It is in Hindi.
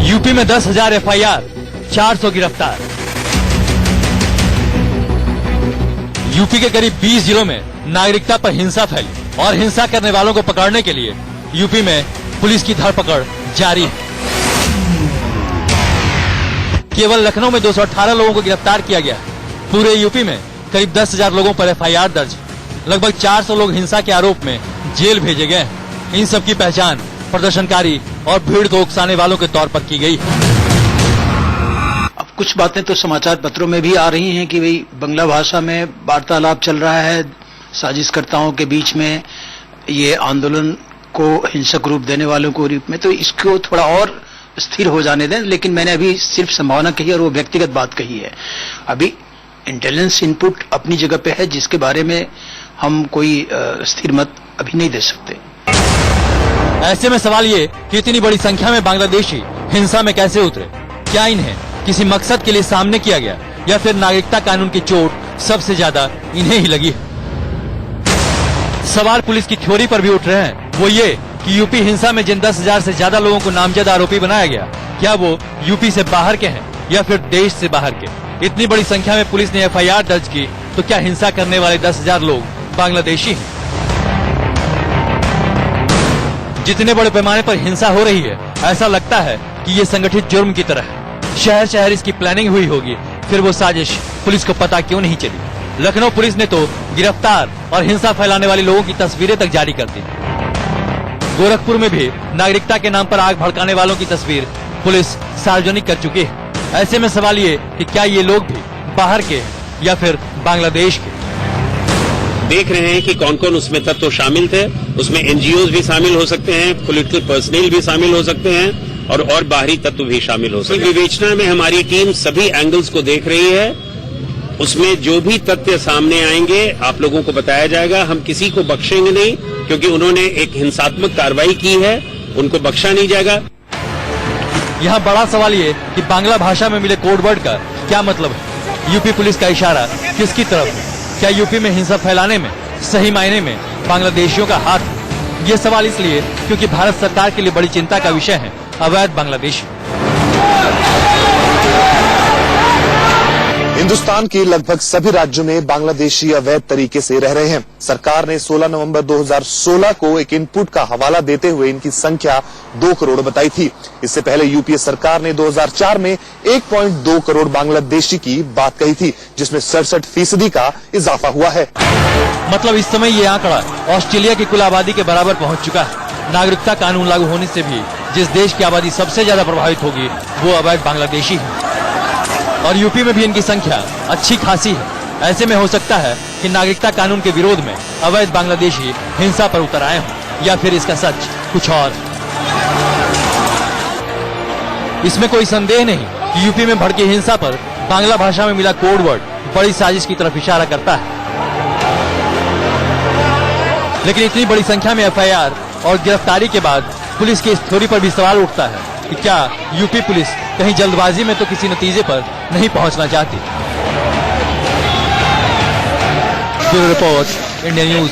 यूपी में 10,000 FIR, 400 गिरफ्तार। यूपी के करीब 20 जिलों में नागरिकता पर हिंसा फैली और हिंसा करने वालों को पकड़ने के लिए यूपी में पुलिस की धरपकड़ जारी है। केवल लखनऊ में 218 लोगों को गिरफ्तार किया गया। पूरे यूपी में करीब 10,000 लोगों पर FIR दर्ज। लगभग 400 लोग हिंसा के आरोप में जेल भेजे गए। इन सब की पहचान प्रदर्शनकारी और भीड़ को उकसाने वालों के तौर पर की गई। अब कुछ बातें तो समाचार पत्रों में भी आ रही हैं कि भाई बांग्ला भाषा में वार्तालाप चल रहा है साजिशकर्ताओं के बीच में, ये आंदोलन को हिंसक रूप देने वालों को रूप में, तो इसको थोड़ा और स्थिर हो जाने दें। लेकिन मैंने अभी सिर्फ संभावना कही और वो व्यक्तिगत बात कही है। अभी इंटेलिजेंस इनपुट अपनी जगह पे है, जिसके बारे में हम कोई स्थिर मत अभी नहीं दे सकते। ऐसे में सवाल ये कि इतनी बड़ी संख्या में बांग्लादेशी हिंसा में कैसे उतरे? क्या इन्हें किसी मकसद के लिए सामने किया गया या फिर नागरिकता कानून की चोट सबसे ज्यादा इन्हें ही लगी है? सवाल पुलिस की थ्योरी पर भी उठ रहे हैं, वो ये कि यूपी हिंसा में जिन 10,000 से ज्यादा लोगों को नामजद आरोपी बनाया गया, क्या वो यूपी से बाहर के हैं या फिर देश से बाहर के? इतनी बड़ी संख्या में पुलिस ने FIR दर्ज की, तो क्या हिंसा करने वाले 10,000 लोग बांग्लादेशी हैं? जितने बड़े पैमाने पर हिंसा हो रही है, ऐसा लगता है कि ये संगठित जुर्म की तरह है। शहर शहर इसकी प्लानिंग हुई होगी, फिर वो साजिश पुलिस को पता क्यों नहीं चली? लखनऊ पुलिस ने तो गिरफ्तार और हिंसा फैलाने वाले लोगों की तस्वीरें तक जारी कर दी। गोरखपुर में भी नागरिकता के नाम पर आग भड़काने वालों की तस्वीर पुलिस सार्वजनिक कर चुकी है। ऐसे में सवाल ये कि क्या ये लोग भी बाहर के या फिर बांग्लादेश के? देख रहे हैं कि कौन कौन उसमें तत्व शामिल थे। उसमें NGOs भी शामिल हो सकते हैं, पॉलिटिकल पर्सनल भी शामिल हो सकते हैं और बाहरी तत्व भी शामिल हो सकते हैं। विवेचना में हमारी टीम सभी एंगल्स को देख रही है। उसमें जो भी तथ्य सामने आएंगे आप लोगों को बताया जाएगा। हम किसी को बख्शेंगे नहीं, क्योंकि उन्होंने एक हिंसात्मक कार्रवाई की है, उनको बख्शा नहीं जाएगा। यहाँ बड़ा सवाल ये कि बांग्ला भाषा में मिले कोड वर्ड का क्या मतलब है? यूपी पुलिस का इशारा किसकी तरफ है? क्या यूपी में हिंसा फैलाने में सही मायने में बांग्लादेशियों का हाथ है? ये सवाल इसलिए क्योंकि भारत सरकार के लिए बड़ी चिंता का विषय है अवैध बांग्लादेशी। हिंदुस्तान के लगभग सभी राज्यों में बांग्लादेशी अवैध तरीके से रह रहे हैं। सरकार ने 16 नवंबर 2016 को एक इनपुट का हवाला देते हुए इनकी संख्या 2 करोड़ बताई थी। इससे पहले यूपीए सरकार ने 2004 में 1.2 करोड़ बांग्लादेशी की बात कही थी, जिसमें 67% का इजाफा हुआ है। मतलब इस समय ये आंकड़ा ऑस्ट्रेलिया की कुल आबादी के बराबर पहुंच चुका है। नागरिकता कानून लागू होने से भी जिस देश की आबादी सबसे ज्यादा प्रभावित होगी वो अवैध बांग्लादेशी है, और यूपी में भी इनकी संख्या अच्छी खासी है। ऐसे में हो सकता है कि नागरिकता कानून के विरोध में अवैध बांग्लादेशी हिंसा पर उतर आए हों, या फिर इसका सच कुछ और। इसमें कोई संदेह नहीं कि यूपी में भड़की हिंसा पर बांग्ला भाषा में मिला कोड वर्ड बड़ी साजिश की तरफ इशारा करता है। लेकिन इतनी बड़ी संख्या में FIR और गिरफ्तारी के बाद पुलिस की इस थ्योरी पर भी सवाल उठता है कि क्या यूपी पुलिस कहीं जल्दबाजी में तो किसी नतीजे पर नहीं पहुंचना चाहती? Bureau report, India news.